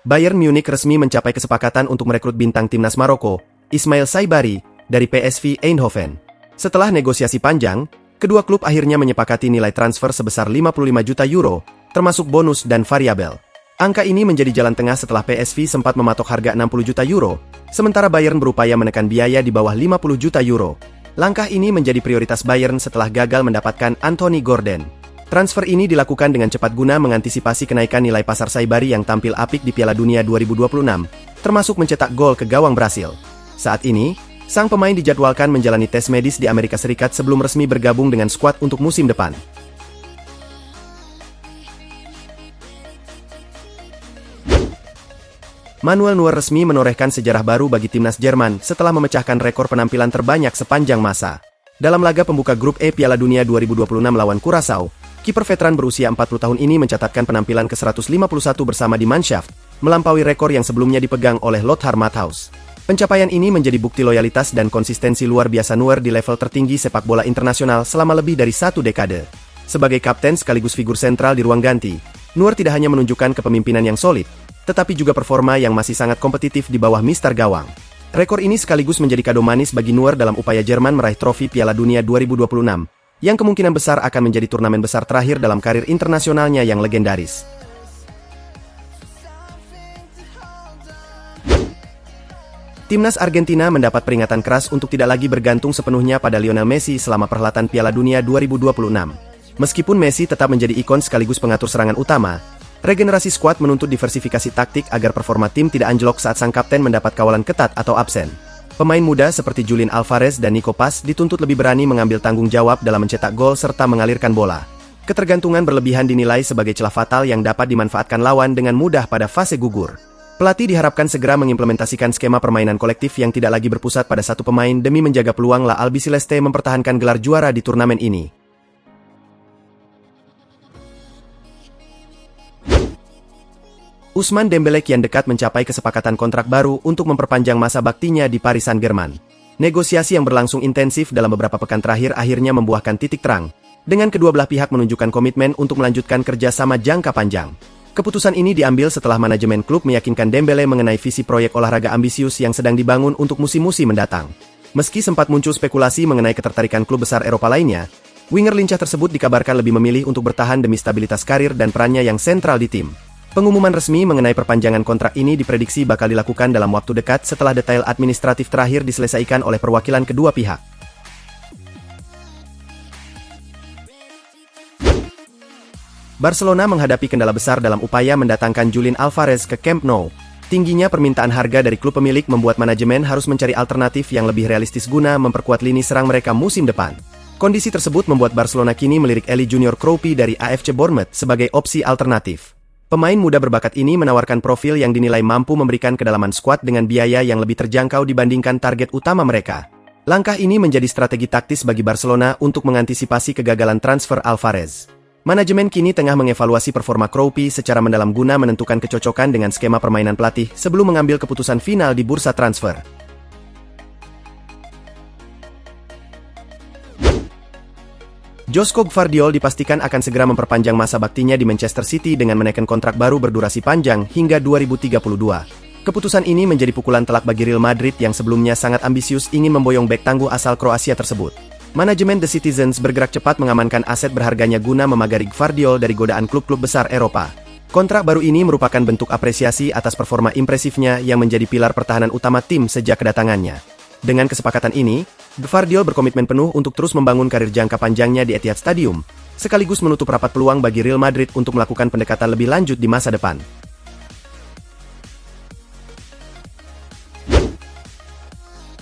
Bayern Munich resmi mencapai kesepakatan untuk merekrut bintang timnas Maroko, Ismail Saibari, dari PSV Eindhoven. Setelah negosiasi panjang, kedua klub akhirnya menyepakati nilai transfer sebesar 55 juta euro, termasuk bonus dan variabel. Angka ini menjadi jalan tengah setelah PSV sempat mematok harga 60 juta euro, sementara Bayern berupaya menekan biaya di bawah 50 juta euro. Langkah ini menjadi prioritas Bayern setelah gagal mendapatkan Anthony Gordon. Transfer ini dilakukan dengan cepat guna mengantisipasi kenaikan nilai pasar Saibari yang tampil apik di Piala Dunia 2026, termasuk mencetak gol ke gawang Brasil. Saat ini, sang pemain dijadwalkan menjalani tes medis di Amerika Serikat sebelum resmi bergabung dengan skuad untuk musim depan. Manuel Neuer resmi menorehkan sejarah baru bagi timnas Jerman setelah memecahkan rekor penampilan terbanyak sepanjang masa. Dalam laga pembuka grup E Piala Dunia 2026 lawan Curaçao, kiper veteran berusia 40 tahun ini mencatatkan penampilan ke-151 bersama di Mannschaft, melampaui rekor yang sebelumnya dipegang oleh Lothar Matthaus. Pencapaian ini menjadi bukti loyalitas dan konsistensi luar biasa Neuer di level tertinggi sepak bola internasional selama lebih dari 1 dekade. Sebagai kapten sekaligus figur sentral di ruang ganti, Neuer tidak hanya menunjukkan kepemimpinan yang solid, tetapi juga performa yang masih sangat kompetitif di bawah mister gawang. Rekor ini sekaligus menjadi kado manis bagi Neuer dalam upaya Jerman meraih trofi Piala Dunia 2026, yang kemungkinan besar akan menjadi turnamen besar terakhir dalam karir internasionalnya yang legendaris. Timnas Argentina mendapat peringatan keras untuk tidak lagi bergantung sepenuhnya pada Lionel Messi selama perhelatan Piala Dunia 2026. Meskipun Messi tetap menjadi ikon sekaligus pengatur serangan utama, regenerasi skuad menuntut diversifikasi taktik agar performa tim tidak anjlok saat sang kapten mendapat kawalan ketat atau absen. Pemain muda seperti Julian Alvarez dan Nico Paz dituntut lebih berani mengambil tanggung jawab dalam mencetak gol serta mengalirkan bola. Ketergantungan berlebihan dinilai sebagai celah fatal yang dapat dimanfaatkan lawan dengan mudah pada fase gugur. Pelatih diharapkan segera mengimplementasikan skema permainan kolektif yang tidak lagi berpusat pada satu pemain demi menjaga peluang La Albiceleste mempertahankan gelar juara di turnamen ini. Ousmane Dembélé kian dekat mencapai kesepakatan kontrak baru untuk memperpanjang masa baktinya di Paris Saint-Germain. Negosiasi yang berlangsung intensif dalam beberapa pekan terakhir akhirnya membuahkan titik terang, dengan kedua belah pihak menunjukkan komitmen untuk melanjutkan kerjasama jangka panjang. Keputusan ini diambil setelah manajemen klub meyakinkan Dembélé mengenai visi proyek olahraga ambisius yang sedang dibangun untuk musim-musim mendatang. Meski sempat muncul spekulasi mengenai ketertarikan klub besar Eropa lainnya, winger lincah tersebut dikabarkan lebih memilih untuk bertahan demi stabilitas karir dan perannya yang sentral di tim. Pengumuman resmi mengenai perpanjangan kontrak ini diprediksi bakal dilakukan dalam waktu dekat setelah detail administratif terakhir diselesaikan oleh perwakilan kedua pihak. Barcelona menghadapi kendala besar dalam upaya mendatangkan Julian Alvarez ke Camp Nou. Tingginya permintaan harga dari klub pemilik membuat manajemen harus mencari alternatif yang lebih realistis guna memperkuat lini serang mereka musim depan. Kondisi tersebut membuat Barcelona kini melirik Eli Junior Kroupi dari AFC Bournemouth sebagai opsi alternatif. Pemain muda berbakat ini menawarkan profil yang dinilai mampu memberikan kedalaman skuad dengan biaya yang lebih terjangkau dibandingkan target utama mereka. Langkah ini menjadi strategi taktis bagi Barcelona untuk mengantisipasi kegagalan transfer Alvarez. Manajemen kini tengah mengevaluasi performa Kroupi secara mendalam guna menentukan kecocokan dengan skema permainan pelatih sebelum mengambil keputusan final di bursa transfer. Joško Gvardiol dipastikan akan segera memperpanjang masa baktinya di Manchester City dengan menaikkan kontrak baru berdurasi panjang hingga 2032. Keputusan ini menjadi pukulan telak bagi Real Madrid yang sebelumnya sangat ambisius ingin memboyong bek tangguh asal Kroasia tersebut. Manajemen The Citizens bergerak cepat mengamankan aset berharganya guna memagari Gvardiol dari godaan klub-klub besar Eropa. Kontrak baru ini merupakan bentuk apresiasi atas performa impresifnya yang menjadi pilar pertahanan utama tim sejak kedatangannya. Dengan kesepakatan ini, Gvardiol berkomitmen penuh untuk terus membangun karir jangka panjangnya di Etihad Stadium, sekaligus menutup rapat peluang bagi Real Madrid untuk melakukan pendekatan lebih lanjut di masa depan.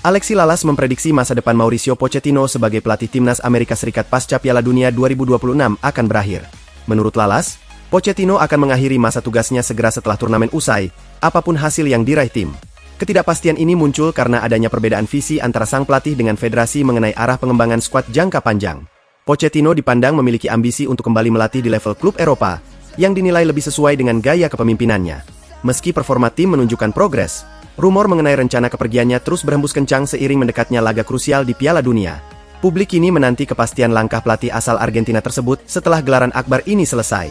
Alexi Lalas memprediksi masa depan Mauricio Pochettino sebagai pelatih timnas Amerika Serikat pasca Piala Dunia 2026 akan berakhir. Menurut Lalas, Pochettino akan mengakhiri masa tugasnya segera setelah turnamen usai, apapun hasil yang diraih tim. Ketidakpastian ini muncul karena adanya perbedaan visi antara sang pelatih dengan federasi mengenai arah pengembangan skuad jangka panjang. Pochettino dipandang memiliki ambisi untuk kembali melatih di level klub Eropa, yang dinilai lebih sesuai dengan gaya kepemimpinannya. Meski performa tim menunjukkan progres, Rumor mengenai rencana kepergiannya terus berhembus kencang seiring mendekatnya laga krusial di Piala Dunia. Publik kini menanti kepastian langkah pelatih asal Argentina tersebut setelah gelaran akbar ini selesai.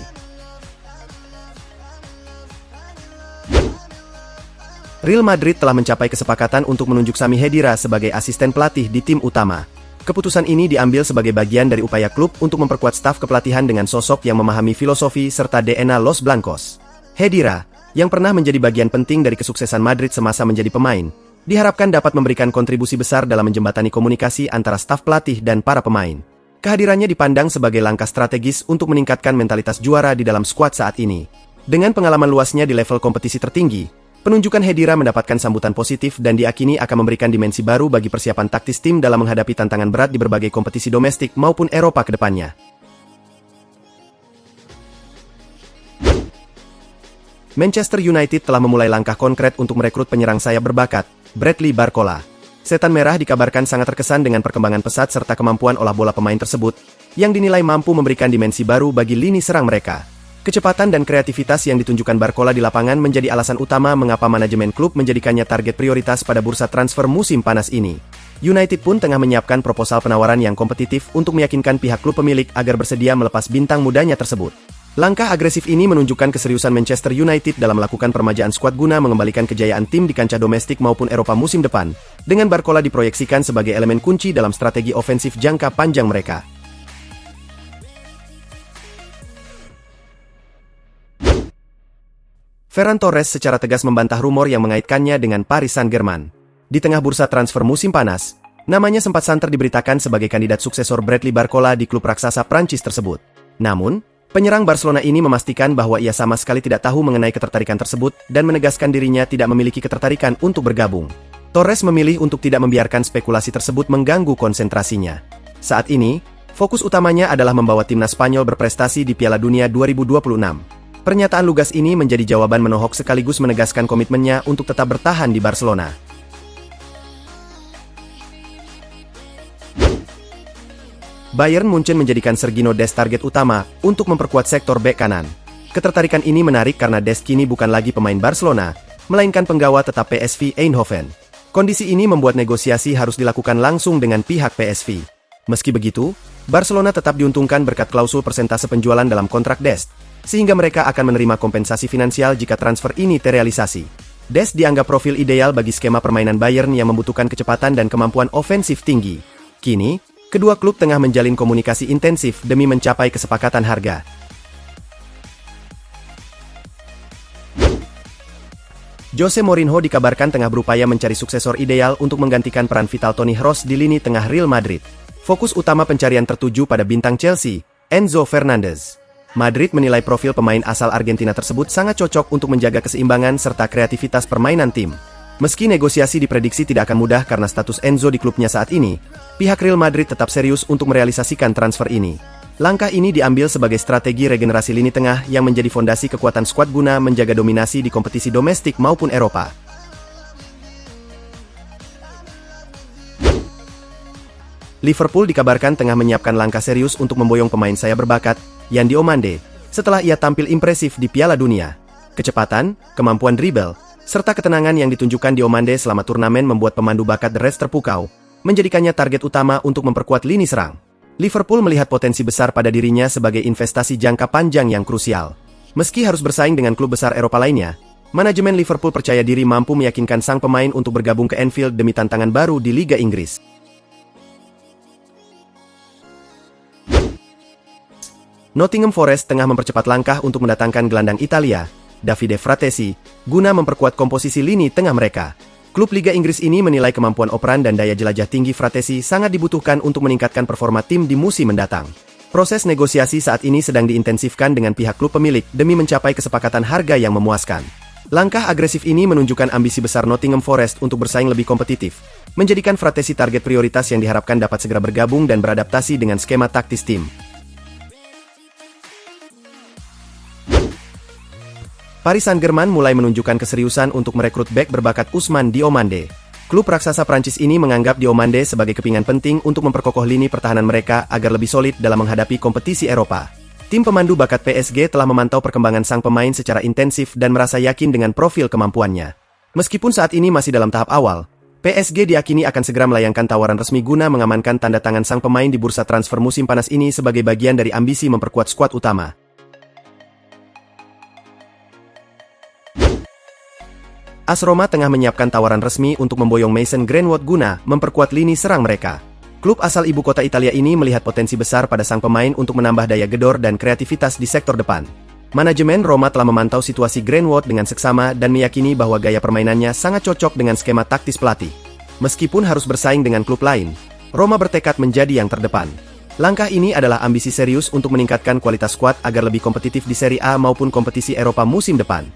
Real Madrid telah mencapai kesepakatan untuk menunjuk Sami Khedira sebagai asisten pelatih di tim utama. Keputusan ini diambil sebagai bagian dari upaya klub untuk memperkuat staf kepelatihan dengan sosok yang memahami filosofi serta DNA Los Blancos. Khedira, yang pernah menjadi bagian penting dari kesuksesan Madrid semasa menjadi pemain, diharapkan dapat memberikan kontribusi besar dalam menjembatani komunikasi antara staf pelatih dan para pemain. Kehadirannya dipandang sebagai langkah strategis untuk meningkatkan mentalitas juara di dalam skuad saat ini. Dengan pengalaman luasnya di level kompetisi tertinggi, penunjukan Khedira mendapatkan sambutan positif dan diakini akan memberikan dimensi baru bagi persiapan taktis tim dalam menghadapi tantangan berat di berbagai kompetisi domestik maupun Eropa ke depannya. Manchester United telah memulai langkah konkret untuk merekrut penyerang sayap berbakat, Bradley Barcola. Setan Merah dikabarkan sangat terkesan dengan perkembangan pesat serta kemampuan olah bola pemain tersebut, yang dinilai mampu memberikan dimensi baru bagi lini serang mereka. Kecepatan dan kreativitas yang ditunjukkan Barcola di lapangan menjadi alasan utama mengapa manajemen klub menjadikannya target prioritas pada bursa transfer musim panas ini. United pun tengah menyiapkan proposal penawaran yang kompetitif untuk meyakinkan pihak klub pemilik agar bersedia melepas bintang mudanya tersebut. Langkah agresif ini menunjukkan keseriusan Manchester United dalam melakukan permajaan skuad guna mengembalikan kejayaan tim di kancah domestik maupun Eropa musim depan, dengan Barcola diproyeksikan sebagai elemen kunci dalam strategi ofensif jangka panjang mereka. Ferran Torres secara tegas membantah rumor yang mengaitkannya dengan Paris Saint-Germain. Di tengah bursa transfer musim panas, namanya sempat santer diberitakan sebagai kandidat suksesor Bradley Barcola di klub raksasa Prancis tersebut. Namun, penyerang Barcelona ini memastikan bahwa ia sama sekali tidak tahu mengenai ketertarikan tersebut dan menegaskan dirinya tidak memiliki ketertarikan untuk bergabung. Torres memilih untuk tidak membiarkan spekulasi tersebut mengganggu konsentrasinya. Saat ini, fokus utamanya adalah membawa timnas Spanyol berprestasi di Piala Dunia 2026. Pernyataan lugas ini menjadi jawaban menohok sekaligus menegaskan komitmennya untuk tetap bertahan di Barcelona. Bayern Munchen menjadikan Sergino Dest target utama untuk memperkuat sektor bek kanan. Ketertarikan ini menarik karena Dest kini bukan lagi pemain Barcelona, melainkan penggawa tetap PSV Eindhoven. Kondisi ini membuat negosiasi harus dilakukan langsung dengan pihak PSV. Meski begitu, Barcelona tetap diuntungkan berkat klausul persentase penjualan dalam kontrak Dest, sehingga mereka akan menerima kompensasi finansial jika transfer ini terrealisasi. Dest dianggap profil ideal bagi skema permainan Bayern yang membutuhkan kecepatan dan kemampuan ofensif tinggi. Kini, kedua klub tengah menjalin komunikasi intensif demi mencapai kesepakatan harga. Jose Mourinho dikabarkan tengah berupaya mencari suksesor ideal untuk menggantikan peran vital Toni Kroos di lini tengah Real Madrid. Fokus utama pencarian tertuju pada bintang Chelsea, Enzo Fernandez. Madrid menilai profil pemain asal Argentina tersebut sangat cocok untuk menjaga keseimbangan serta kreativitas permainan tim. Meski negosiasi diprediksi tidak akan mudah karena status Enzo di klubnya saat ini, pihak Real Madrid tetap serius untuk merealisasikan transfer ini. Langkah ini diambil sebagai strategi regenerasi lini tengah yang menjadi fondasi kekuatan skuad guna menjaga dominasi di kompetisi domestik maupun Eropa. Liverpool dikabarkan tengah menyiapkan langkah serius untuk memboyong pemain sayap berbakat, Yan Diomande, setelah ia tampil impresif di Piala Dunia. Kecepatan, kemampuan dribble, serta ketenangan yang ditunjukkan Diomande selama turnamen membuat pemandu bakat The Reds terpukau, menjadikannya target utama untuk memperkuat lini serang. Liverpool melihat potensi besar pada dirinya sebagai investasi jangka panjang yang krusial. Meski harus bersaing dengan klub besar Eropa lainnya, manajemen Liverpool percaya diri mampu meyakinkan sang pemain untuk bergabung ke Anfield demi tantangan baru di Liga Inggris. Nottingham Forest tengah mempercepat langkah untuk mendatangkan gelandang Italia, Davide Fratesi, guna memperkuat komposisi lini tengah mereka. Klub Liga Inggris ini menilai kemampuan operan dan daya jelajah tinggi Fratesi sangat dibutuhkan untuk meningkatkan performa tim di musim mendatang. Proses negosiasi saat ini sedang diintensifkan dengan pihak klub pemilik demi mencapai kesepakatan harga yang memuaskan. Langkah agresif ini menunjukkan ambisi besar Nottingham Forest untuk bersaing lebih kompetitif, menjadikan Fratesi target prioritas yang diharapkan dapat segera bergabung dan beradaptasi dengan skema taktis tim. Paris Saint-Germain mulai menunjukkan keseriusan untuk merekrut bek berbakat Ousmane Diomande. Klub raksasa Prancis ini menganggap Diomande sebagai kepingan penting untuk memperkokoh lini pertahanan mereka agar lebih solid dalam menghadapi kompetisi Eropa. Tim pemandu bakat PSG telah memantau perkembangan sang pemain secara intensif dan merasa yakin dengan profil kemampuannya. Meskipun saat ini masih dalam tahap awal, PSG diyakini akan segera melayangkan tawaran resmi guna mengamankan tanda tangan sang pemain di bursa transfer musim panas ini sebagai bagian dari ambisi memperkuat skuad utama. AS Roma tengah menyiapkan tawaran resmi untuk memboyong Mason Greenwood guna memperkuat lini serang mereka. Klub asal ibu kota Italia ini melihat potensi besar pada sang pemain untuk menambah daya gedor dan kreativitas di sektor depan. Manajemen Roma telah memantau situasi Greenwood dengan seksama dan meyakini bahwa gaya permainannya sangat cocok dengan skema taktis pelatih. Meskipun harus bersaing dengan klub lain, Roma bertekad menjadi yang terdepan. Langkah ini adalah ambisi serius untuk meningkatkan kualitas skuad agar lebih kompetitif di Serie A maupun kompetisi Eropa musim depan.